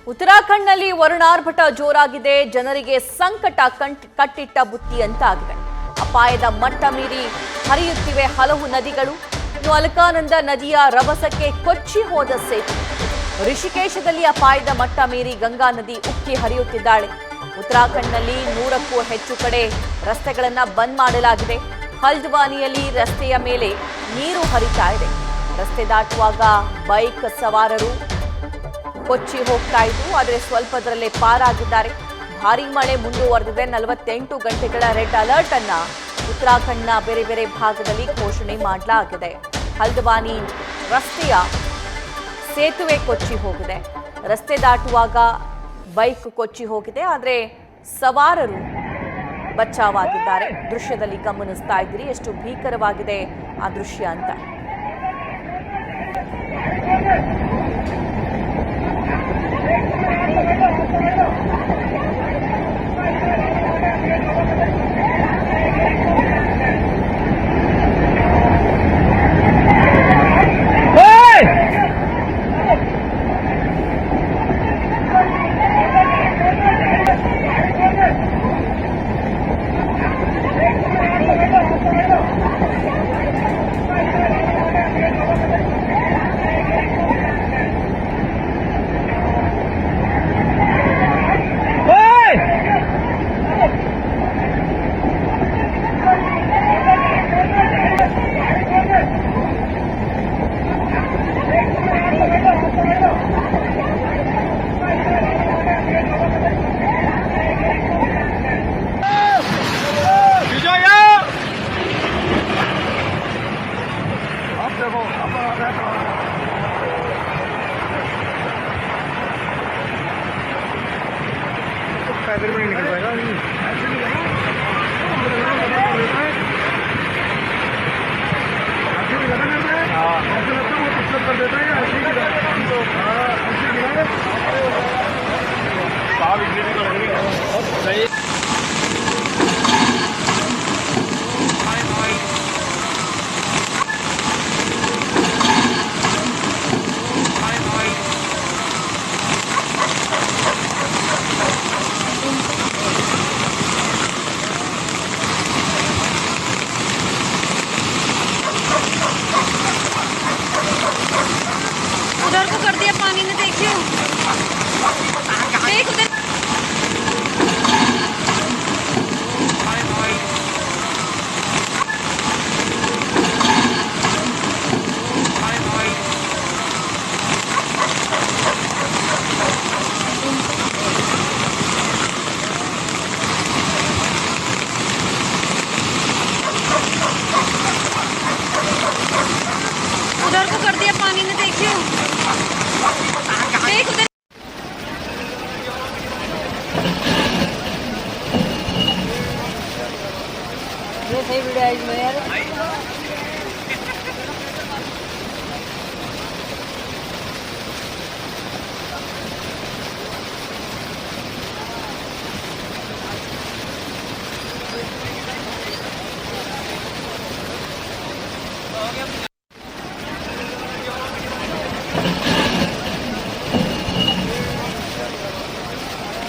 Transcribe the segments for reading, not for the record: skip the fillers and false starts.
ಉತ್ತರಾಖಂಡ್ನಲ್ಲಿ ವರುಣಾರ್ಭಟ ಜೋರಾಗಿದೆ. ಜನರಿಗೆ ಸಂಕಟ ಕಟ್ಟಿಟ್ಟ ಬುತ್ತಿ ಅಂತಾಗಿದೆ. ಅಪಾಯದ ಮಟ್ಟ ಮೀರಿ ಹರಿಯುತ್ತಿವೆ ಹಲವು ನದಿಗಳು. ಇನ್ನು ಅಲಕಾನಂದ ನದಿಯ ರಭಸಕ್ಕೆ ಕೊಚ್ಚಿ ಹೋದ ಸೇತುವೆ. ಋಷಿಕೇಶದಲ್ಲಿ ಅಪಾಯದ ಮಟ್ಟ ಮೀರಿ ಗಂಗಾ ನದಿ ಉಕ್ಕಿ ಹರಿಯುತ್ತಿದ್ದಾಳೆ. ಉತ್ತರಾಖಂಡ್ನಲ್ಲಿ 100ಕ್ಕೂ ಹೆಚ್ಚು ಕಡೆ ರಸ್ತೆಗಳನ್ನು ಬಂದ್ ಮಾಡಲಾಗಿದೆ. ಹಲ್ದ್ವಾನಿಯಲ್ಲಿ ರಸ್ತೆಯ ಮೇಲೆ ನೀರು ಹರಿತಾ ಇದೆ. ರಸ್ತೆ ದಾಟುವಾಗ ಬೈಕ್ ಸವಾರರು ಕೊಚ್ಚಿ ಹೋಗ್ತಾ ಇದ್ರು, ಆದರೆ ಸ್ವಲ್ಪದರಲ್ಲೇ ಪಾರಾಗಿದ್ದಾರೆ. ಭಾರೀ ಮಳೆ ಮುಂದುವರೆದಿದೆ. 48 ಗಂಟೆಗಳ ರೆಡ್ ಅಲರ್ಟ್ ಅನ್ನ ಉತ್ತರಾಖಂಡ್ನ ಬೇರೆ ಬೇರೆ ಭಾಗದಲ್ಲಿ ಘೋಷಣೆ ಮಾಡಲಾಗಿದೆ. ಹಲ್ದ್ವಾನಿ ರಸ್ತೆಯ ಸೇತುವೆ ಕೊಚ್ಚಿ ಹೋಗಿದೆ. ರಸ್ತೆ ದಾಟುವಾಗ ಬೈಕ್ ಕೊಚ್ಚಿ ಹೋಗಿದೆ, ಆದರೆ ಸವಾರರು ಬಚಾವಾಗಿದ್ದಾರೆ. ದೃಶ್ಯದಲ್ಲಿ ಗಮನಿಸ್ತಾ ಇದ್ದೀರಿ ಎಷ್ಟು ಭೀಕರವಾಗಿದೆ ಆ ದೃಶ್ಯ ಅಂತ. पैदल भी नहीं निकल पाएगा। कर देता है उधर को कर दिया पानी ने, देखियो देख उधर। उधर को कर दिया पानी ने, देखियो देख उधर। ये सही वीडियो है इसमें यार।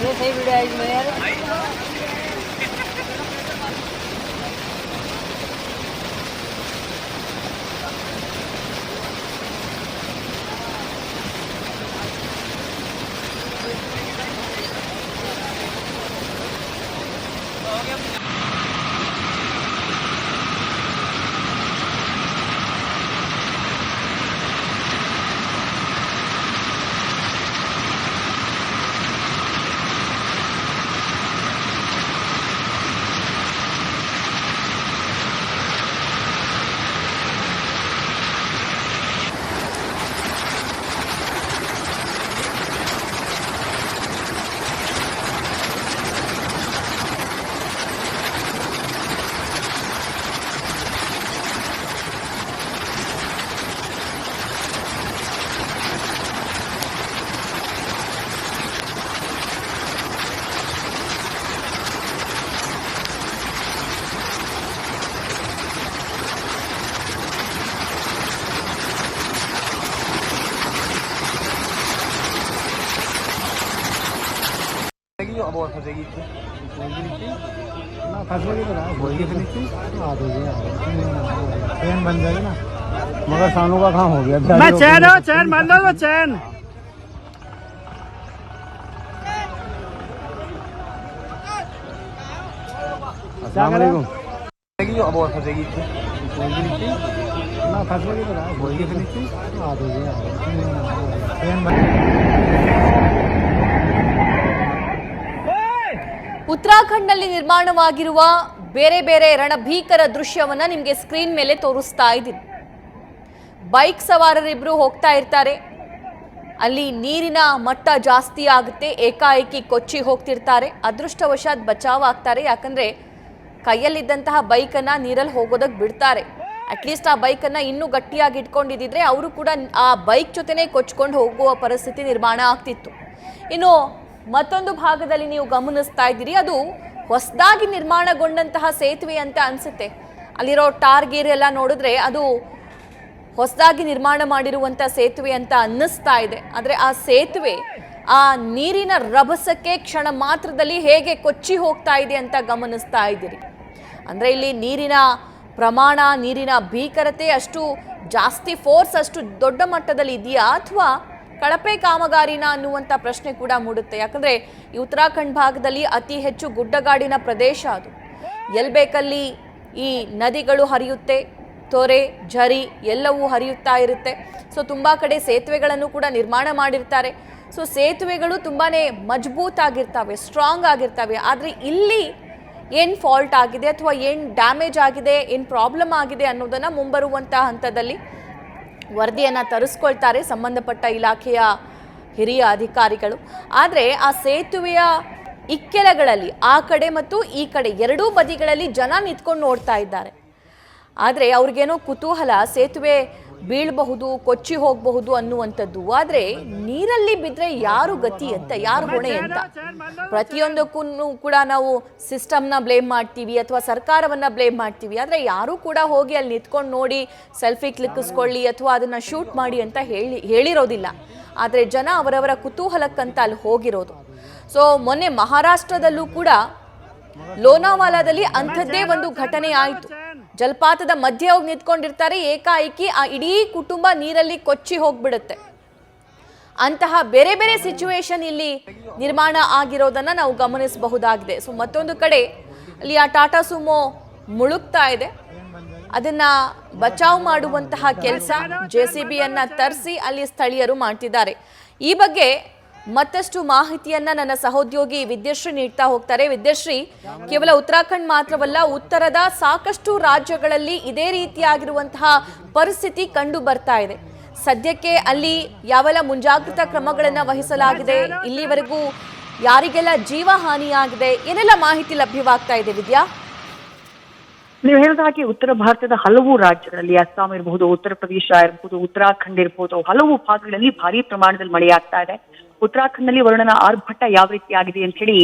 ये सही वीडियो है इसमें यार। अब और फंसेगी ना फंसेगी तो होगी फिर नीचे आ जाएगी चैन बन जाएगी ना मगर सानू का कहाँ हो गया मैं चैन हो चैन बन दो तो चैन अस्सलाम वालेकुम अब और फंसेगी ना फंसेगी तो होगी फिर नीचे आ जाएगी चैन बन ಉತ್ತರಾಖಂಡ್ನಲ್ಲಿ ನಿರ್ಮಾಣವಾಗಿರುವ ಬೇರೆ ಬೇರೆ ರಣಭೀಕರ ದೃಶ್ಯವನ್ನ ನಿಮಗೆ ಸ್ಕ್ರೀನ್ ಮೇಲೆ ತೋರಿಸ್ತಾ ಇದ್ದೀನಿ. ಬೈಕ್ ಸವಾರರಿಬ್ರು ಹೋಗ್ತಾ ಇರ್ತಾರೆ, ಅಲ್ಲಿ ನೀರಿನ ಮಟ್ಟ ಜಾಸ್ತಿ ಆಗುತ್ತೆ, ಏಕಾಏಕಿ ಕೊಚ್ಚಿ ಹೋಗ್ತಿರ್ತಾರೆ. ಅದೃಷ್ಟವಶಾತ್ ಬಚಾವ್ ಆಗ್ತಾರೆ, ಯಾಕಂದ್ರೆ ಕೈಯಲ್ಲಿದ್ದಂತಹ ಬೈಕನ್ನು ನೀರಲ್ಲಿ ಹೋಗೋದಕ್ಕೆ ಬಿಡ್ತಾರೆ. ಅಟ್ಲೀಸ್ಟ್ ಆ ಬೈಕನ್ನು ಇನ್ನೂ ಗಟ್ಟಿಯಾಗಿ ಇಟ್ಕೊಂಡಿದ್ದಿದ್ರೆ ಅವರು ಕೂಡ ಆ ಬೈಕ್ ಜೊತೆನೇ ಕೊಚ್ಕೊಂಡು ಹೋಗುವ ಪರಿಸ್ಥಿತಿ ನಿರ್ಮಾಣ ಆಗ್ತಿತ್ತು. ಇನ್ನು ಮತ್ತೊಂದು ಭಾಗದಲ್ಲಿ ನೀವು ಗಮನಿಸ್ತಾ ಇದ್ದೀರಿ, ಅದು ಹೊಸದಾಗಿ ನಿರ್ಮಾಣಗೊಂಡಂತಹ ಸೇತುವೆ ಅಂತ ಅನಿಸುತ್ತೆ. ಅಲ್ಲಿರೋ ಟಾರ್ ಗೀರ್ ಎಲ್ಲ ನೋಡಿದ್ರೆ ಅದು ಹೊಸದಾಗಿ ನಿರ್ಮಾಣ ಮಾಡಿರುವಂಥ ಸೇತುವೆ ಅಂತ ಅನ್ನಿಸ್ತಾ ಇದೆ. ಆದರೆ ಆ ಸೇತುವೆ ಆ ನೀರಿನ ರಭಸಕ್ಕೆ ಕ್ಷಣ ಮಾತ್ರದಲ್ಲಿ ಹೇಗೆ ಕೊಚ್ಚಿ ಹೋಗ್ತಾ ಇದೆ ಅಂತ ಗಮನಿಸ್ತಾ ಇದ್ದೀರಿ. ಅಂದರೆ ಇಲ್ಲಿ ನೀರಿನ ಪ್ರಮಾಣ, ನೀರಿನ ಭೀಕರತೆ ಅಷ್ಟು ಜಾಸ್ತಿ, ಫೋರ್ಸ್ ಅಷ್ಟು ದೊಡ್ಡ ಮಟ್ಟದಲ್ಲಿ ಇದೆಯಾ ಅಥವಾ ಕಳಪೆ ಕಾಮಗಾರಿನ ಅನ್ನುವಂಥ ಪ್ರಶ್ನೆ ಕೂಡ ಮೂಡುತ್ತೆ. ಯಾಕಂದರೆ ಈ ಉತ್ತರಾಖಂಡ್ ಭಾಗದಲ್ಲಿ ಅತಿ ಹೆಚ್ಚು ಗುಡ್ಡಗಾಡಿನ ಪ್ರದೇಶ ಅದು. ಎಲ್ಲಿ ಬೇಕಲ್ಲಿ ಈ ನದಿಗಳು ಹರಿಯುತ್ತೆ, ತೊರೆ ಝರಿ ಎಲ್ಲವೂ ಹರಿಯುತ್ತಾ ಇರುತ್ತೆ. ಸೊ ತುಂಬ ಕಡೆ ಸೇತುವೆಗಳನ್ನು ಕೂಡ ನಿರ್ಮಾಣ ಮಾಡಿರ್ತಾರೆ. ಸೊ ಸೇತುವೆಗಳು ತುಂಬಾ ಮಜಬೂತ್ ಆಗಿರ್ತವೆ, ಸ್ಟ್ರಾಂಗ್ ಆಗಿರ್ತವೆ. ಆದರೆ ಇಲ್ಲಿ ಏನು ಫಾಲ್ಟ್ ಆಗಿದೆ ಅಥವಾ ಏನು ಡ್ಯಾಮೇಜ್ ಆಗಿದೆ, ಏನು ಪ್ರಾಬ್ಲಮ್ ಆಗಿದೆ ಅನ್ನೋದನ್ನು ಮುಂಬರುವಂಥ ಹಂತದಲ್ಲಿ ವರದಿಯನ್ನು ತರಿಸ್ಕೊಳ್ತಾರೆ ಸಂಬಂಧಪಟ್ಟ ಇಲಾಖೆಯ ಹಿರಿಯ ಅಧಿಕಾರಿಗಳು. ಆದರೆ ಆ ಸೇತುವೆಯ ಇಕ್ಕೆಲಗಳಲ್ಲಿ ಆ ಕಡೆ ಮತ್ತು ಈ ಕಡೆ ಎರಡೂ ಬದಿಗಳಲ್ಲಿ ಜನ ನಿಂತ್ಕೊಂಡು ನೋಡ್ತಾ ಇದ್ದಾರೆ. ಆದರೆ ಅವ್ರಿಗೇನೋ ಕುತೂಹಲ, ಸೇತುವೆ ಬೀಳಬಹುದು, ಕೊಚ್ಚಿ ಹೋಗಬಹುದು ಅನ್ನುವಂಥದ್ದು. ಆದರೆ ನೀರಲ್ಲಿ ಬಿದ್ದರೆ ಯಾರು ಗತಿ ಅಂತ, ಯಾರು ಹೊಣೆ ಅಂತ, ಪ್ರತಿಯೊಂದಕ್ಕೂ ಕೂಡ ನಾವು ಸಿಸ್ಟಮ್ನ ಬ್ಲೇಮ್ ಮಾಡ್ತೀವಿ ಅಥವಾ ಸರ್ಕಾರವನ್ನು ಬ್ಲೇಮ್ ಮಾಡ್ತೀವಿ. ಆದರೆ ಯಾರೂ ಕೂಡ ಹೋಗಿ ಅಲ್ಲಿ ನಿಂತ್ಕೊಂಡು ನೋಡಿ ಸೆಲ್ಫಿ ಕ್ಲಿಕ್ಕಿಸ್ಕೊಳ್ಳಿ ಅಥವಾ ಅದನ್ನು ಶೂಟ್ ಮಾಡಿ ಅಂತ ಹೇಳಿರೋದಿಲ್ಲ. ಆದರೆ ಜನ ಅವರವರ ಕುತೂಹಲಕ್ಕಂತ ಅಲ್ಲಿ ಹೋಗಿರೋದು. ಸೊ ಮೊನ್ನೆ ಮಹಾರಾಷ್ಟ್ರದಲ್ಲೂ ಕೂಡ ಲೋನಾವಾಲಾದಲ್ಲಿ ಅಂಥದ್ದೇ ಒಂದು ಘಟನೆ ಆಯಿತು. ಜಲಪಾತದ ಮಧ್ಯೆ ಹೋಗಿ ನಿಂತ್ಕೊಂಡಿರ್ತಾರೆ, ಏಕಾಏಕಿ ಆ ಇಡೀ ಕುಟುಂಬ ನೀರಲ್ಲಿ ಕೊಚ್ಚಿ ಹೋಗ್ಬಿಡುತ್ತೆ. ಅಂತಹ ಬೇರೆ ಬೇರೆ ಸಿಚುವೇಶನ್ ಇಲ್ಲಿ ನಿರ್ಮಾಣ ಆಗಿರೋದನ್ನ ನಾವು ಗಮನಿಸಬಹುದಾಗಿದೆ. ಸೊ ಮತ್ತೊಂದು ಕಡೆ ಅಲ್ಲಿ ಆ ಟಾಟಾ ಸುಮೋ ಮುಳುಗ್ತಾ ಇದೆ, ಅದನ್ನ ಬಚಾವ್ ಮಾಡುವಂತಹ ಕೆಲಸ JCBಯನ್ನ ತರಿಸಿ ಅಲ್ಲಿ ಸ್ಥಳೀಯರು ಮಾಡ್ತಿದ್ದಾರೆ. ಈ ಬಗ್ಗೆ ಮತ್ತಷ್ಟು ಮಾಹಿತಿಯನ್ನ ನನ್ನ ಸಹೋದ್ಯೋಗಿ ವಿದ್ಯಶ್ರೀ ನೀಡ್ತಾ ಹೋಗ್ತಾರೆ. ವಿದ್ಯಶ್ರೀ, ಕೇವಲ ಉತ್ತರಾಖಂಡ್ ಮಾತ್ರವಲ್ಲ, ಉತ್ತರದ ಸಾಕಷ್ಟು ರಾಜ್ಯಗಳಲ್ಲಿ ಇದೇ ರೀತಿಯಾಗಿರುವಂತಹ ಪರಿಸ್ಥಿತಿ ಕಂಡು ಬರ್ತಾ ಇದೆ. ಸದ್ಯಕ್ಕೆ ಅಲ್ಲಿ ಯಾವೆಲ್ಲ ಮುಂಜಾಗ್ರತಾ ಕ್ರಮಗಳನ್ನು ವಹಿಸಲಾಗಿದೆ, ಇಲ್ಲಿವರೆಗೂ ಯಾರಿಗೆಲ್ಲ ಜೀವ ಹಾನಿಯಾಗಿದೆ, ಏನೆಲ್ಲ ಮಾಹಿತಿ ಲಭ್ಯವಾಗ್ತಾ ಇದೆ ವಿದ್ಯಾ? ನೀವು ಹೇಳಿದ ಹಾಗೆ ಉತ್ತರ ಭಾರತದ ಹಲವು ರಾಜ್ಯಗಳಲ್ಲಿ, ಅಸ್ಸಾಂ ಇರಬಹುದು, ಉತ್ತರ ಪ್ರದೇಶ ಇರಬಹುದು, ಉತ್ತರಾಖಂಡ್ ಇರಬಹುದು, ಹಲವು ಭಾಗಗಳಲ್ಲಿ ಭಾರಿ ಪ್ರಮಾಣದಲ್ಲಿ ಮಳೆಯಾಗ್ತಾ ಇದೆ. ಉತ್ತರಾಖಂಡ್ನಲ್ಲಿ ವರುಣನ ಆರ್ಭಟ ಯಾವ ರೀತಿ ಆಗಿದೆ ಅಂತ ಹೇಳಿ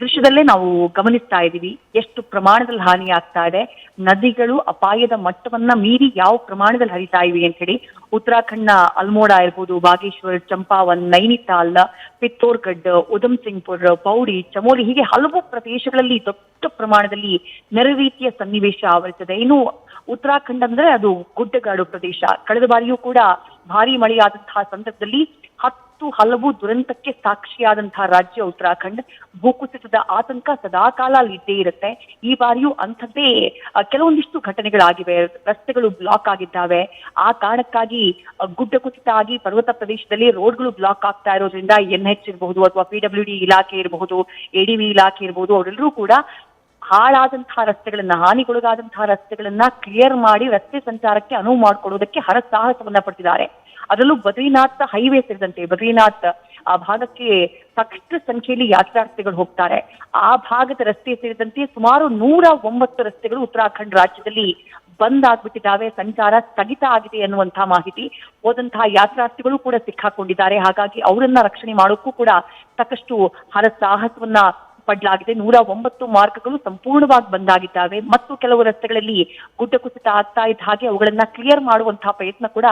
ದೃಶ್ಯದಲ್ಲೇ ನಾವು ಗಮನಿಸ್ತಾ ಇದ್ದೀವಿ. ಎಷ್ಟು ಪ್ರಮಾಣದಲ್ಲಿ ಹಾನಿ ಆಗ್ತಾ ಇದೆ, ನದಿಗಳು ಅಪಾಯದ ಮಟ್ಟವನ್ನ ಮೀರಿ ಯಾವ ಪ್ರಮಾಣದಲ್ಲಿ ಹರಿತಾ ಇವೆ ಅಂತ ಹೇಳಿ. ಉತ್ತರಾಖಂಡ್ನ ಅಲ್ಮೋಡಾ ಇರ್ಬೋದು, ಬಾಗೇಶ್ವರ್, ಚಂಪಾವನ್, ನೈನಿತಾಲ್, ಪಿತ್ತೋರ್ಗಢ್, ಉಧಮ್ ಸಿಂಗ್ಪುರ್, ಪೌಡಿ, ಚಮೋಲಿ ಹೀಗೆ ಹಲವು ಪ್ರದೇಶಗಳಲ್ಲಿ ದೊಡ್ಡ ಪ್ರಮಾಣದಲ್ಲಿ ನೆರೆ ರೀತಿಯ ಸನ್ನಿವೇಶ ಆವರಿಸಿದೆ. ಇನ್ನು ಉತ್ತರಾಖಂಡ್ ಅಂದ್ರೆ ಅದು ಗುಡ್ಡಗಾಡು ಪ್ರದೇಶ. ಕಳೆದ ಬಾರಿಯೂ ಕೂಡ ಭಾರಿ ಮಳೆಯಾದಂತಹ ಸಂದರ್ಭದಲ್ಲಿ ಹಲವು ದುರಂತಕ್ಕೆ ಸಾಕ್ಷಿಯಾದಂತಹ ರಾಜ್ಯ ಉತ್ತರಾಖಂಡ್. ಭೂಕುಸಿತದ ಆತಂಕ ಸದಾಕಾಲ ಅಲ್ಲಿ ಇದ್ದೇ ಇರುತ್ತೆ. ಈ ಬಾರಿಯೂ ಅಂಥದ್ದೇ ಕೆಲವೊಂದಿಷ್ಟು ಘಟನೆಗಳಾಗಿವೆ. ರಸ್ತೆಗಳು ಬ್ಲಾಕ್ ಆಗಿದ್ದಾವೆ. ಆ ಕಾರಣಕ್ಕಾಗಿ ಗುಡ್ಡ ಕುಸಿತ ಆಗಿ ಪರ್ವತ ಪ್ರದೇಶದಲ್ಲಿ ರೋಡ್ಗಳು ಬ್ಲಾಕ್ ಆಗ್ತಾ ಇರೋದ್ರಿಂದ NH ಇರಬಹುದು ಅಥವಾ PWD ಇಲಾಖೆ ಇರಬಹುದು, ADV ಇಲಾಖೆ ಇರಬಹುದು, ಅವರೆಲ್ಲರೂ ಕೂಡ ಹಾಳಾದಂತಹ ರಸ್ತೆಗಳನ್ನ, ಹಾನಿಗೊಳಗಾದಂತಹ ರಸ್ತೆಗಳನ್ನ ಕ್ಲಿಯರ್ ಮಾಡಿ ರಸ್ತೆ ಸಂಚಾರಕ್ಕೆ ಅನುವು ಮಾಡಿಕೊಡೋದಕ್ಕೆ ಹರಸಾಹಸವನ್ನ ಪಡ್ತಿದ್ದಾರೆ. ಅದರಲ್ಲೂ ಬದ್ರಿನಾಥ್ ಹೈವೇ ಸೇರಿದಂತೆ ಬದ್ರಿನಾಥ್ ಆ ಭಾಗಕ್ಕೆ ಸಾಕಷ್ಟು ಸಂಖ್ಯೆಯಲ್ಲಿ ಯಾತ್ರಾರ್ಥಿಗಳು ಹೋಗ್ತಾರೆ. ಆ ಭಾಗದ ರಸ್ತೆ ಸೇರಿದಂತೆ ಸುಮಾರು 109 ರಸ್ತೆಗಳು ಉತ್ತರಾಖಂಡ್ ರಾಜ್ಯದಲ್ಲಿ ಬಂದ್ ಆಗ್ಬಿಟ್ಟಿದ್ದಾವೆ, ಸಂಚಾರ ಸ್ಥಗಿತ ಆಗಿದೆ ಅನ್ನುವಂತಹ ಮಾಹಿತಿ. ಹೋದಂತಹ ಯಾತ್ರಾರ್ಥಿಗಳು ಕೂಡ ಸಿಕ್ಕಾಕೊಂಡಿದ್ದಾರೆ. ಹಾಗಾಗಿ ಅವರನ್ನ ರಕ್ಷಣೆ ಮಾಡೋಕ್ಕೂ ಕೂಡ ಸಾಕಷ್ಟು ಹರಸಾಹಸವನ್ನ ಪಡಲಾಗಿದೆ. 109 ಮಾರ್ಗಗಳು ಸಂಪೂರ್ಣವಾಗಿ ಬಂದಾಗಿದ್ದಾವೆ ಮತ್ತು ಕೆಲವು ರಸ್ತೆಗಳಲ್ಲಿ ಗುಡ್ಡ ಕುಸಿತ ಆಗ್ತಾ ಇದ್ದ ಹಾಗೆ ಅವುಗಳನ್ನ ಕ್ಲಿಯರ್ ಮಾಡುವಂತಹ ಪ್ರಯತ್ನ ಕೂಡ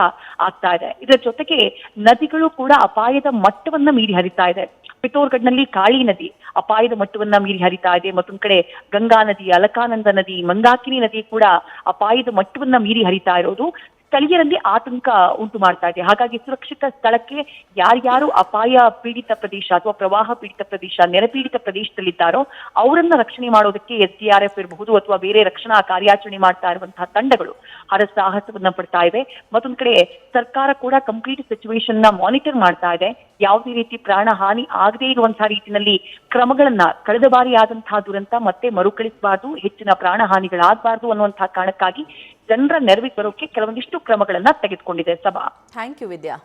ಆಗ್ತಾ ಇದೆ. ಇದರ ಜೊತೆಗೆ ನದಿಗಳು ಕೂಡ ಅಪಾಯದ ಮಟ್ಟವನ್ನ ಮೀರಿ ಹರಿತಾ ಇದೆ. ಪಿಥೋರ್ಗಢ್ನಲ್ಲಿ ಕಾಳಿ ನದಿ ಅಪಾಯದ ಮಟ್ಟವನ್ನ ಮೀರಿ ಹರಿತಾ ಇದೆ. ಮತ್ತೊಂದ್ ಕಡೆ ಗಂಗಾ ನದಿ, ಅಲಕಾನಂದ ನದಿ, ಮಂದಾಕಿನಿ ನದಿ ಕೂಡ ಅಪಾಯದ ಮಟ್ಟವನ್ನ ಮೀರಿ ಹರಿತಾ ಇರೋದು ಸ್ಥಳೀಯರಲ್ಲಿ ಆತಂಕ ಉಂಟು ಮಾಡ್ತಾ ಇದೆ. ಹಾಗಾಗಿ ಸುರಕ್ಷಿತ ಸ್ಥಳಕ್ಕೆ ಯಾರ್ಯಾರು ಅಪಾಯ ಪೀಡಿತ ಪ್ರದೇಶ ಅಥವಾ ಪ್ರವಾಹ ಪೀಡಿತ ಪ್ರದೇಶ, ನೆರೆ ಪೀಡಿತ ಪ್ರದೇಶದಲ್ಲಿದ್ದಾರೋ ಅವರನ್ನ ರಕ್ಷಣೆ ಮಾಡೋದಕ್ಕೆ SDRF ಇರಬಹುದು ಅಥವಾ ಬೇರೆ ರಕ್ಷಣಾ ಕಾರ್ಯಾಚರಣೆ ಮಾಡ್ತಾ ಇರುವಂತಹ ತಂಡಗಳು ಹರಸಾಹಸವನ್ನ ಪಡ್ತಾ ಇವೆ. ಮತ್ತೊಂದ್ ಕಡೆ ಸರ್ಕಾರ ಕೂಡ ಕಂಪ್ಲೀಟ್ ಸಿಚುವೇಶನ್ ನ ಮಾನಿಟರ್ ಮಾಡ್ತಾ ಇದೆ. ಯಾವುದೇ ರೀತಿ ಪ್ರಾಣ ಹಾನಿ ಆಗದೇ ಇರುವಂತಹ ರೀತಿಯಲ್ಲಿ ಕ್ರಮಗಳನ್ನ, ಕಳೆದ ಬಾರಿ ಆದಂತಹ ದುರಂತ ಮತ್ತೆ ಮರುಕಳಿಸಬಾರ್ದು, ಹೆಚ್ಚಿನ ಪ್ರಾಣ ಹಾನಿಗಳಾಗಬಾರ್ದು ಅನ್ನುವಂತಹ ಕಾರಣಕ್ಕಾಗಿ ಜನರ ನೆರವಿಗೆ ಬರೋಕೆ ಕೆಲವೊಂದಿಷ್ಟು ಕ್ರಮಗಳನ್ನ ತೆಗೆದುಕೊಂಡಿದೆ ಸಭಾ. Thank you Vidya.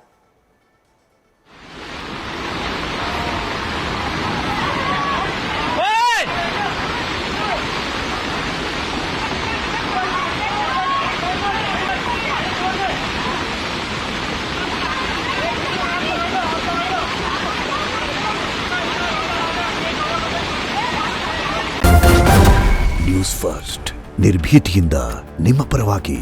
News First ನಿರ್ಭೀತಿಯಿಂದ ನಿಮ್ಮ ಪರವಾಗಿ.